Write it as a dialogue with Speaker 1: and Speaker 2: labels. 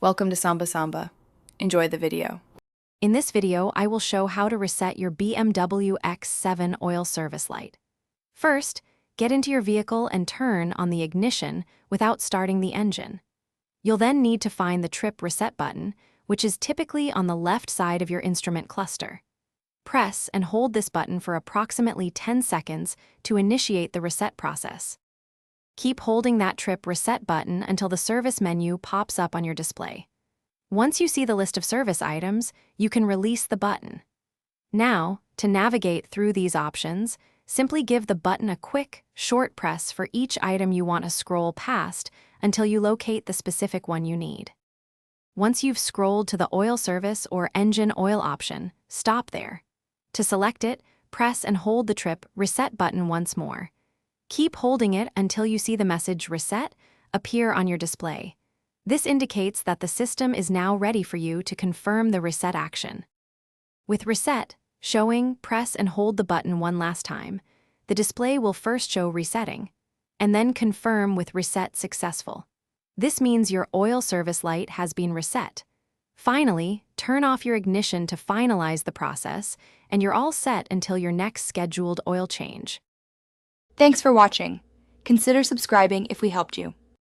Speaker 1: Welcome to Samba Samba. Enjoy the video.
Speaker 2: In this video, I will show how to reset your BMW X7 oil service light. First, get into your vehicle and turn on the ignition without starting the engine. You'll then need to find the trip reset button, which is typically on the left side of your instrument cluster. Press and hold this button for approximately 10 seconds to initiate the reset process. Keep holding that trip reset button until the service menu pops up on your display. Once you see the list of service items, you can release the button. Now, to navigate through these options, simply give the button a quick, short press for each item you want to scroll past until you locate the specific one you need. Once you've scrolled to the oil service or engine oil option, stop there. To select it, press and hold the trip reset button once more. Keep holding it until you see the message Reset appear on your display. This indicates that the system is now ready for you to confirm the reset action. With Reset showing, press and hold the button one last time. The display will first show resetting, and then confirm with Reset successful. This means your oil service light has been reset. Finally, turn off your ignition to finalize the process, and you're all set until your next scheduled oil change.
Speaker 1: Thanks for watching. Consider subscribing if we helped you.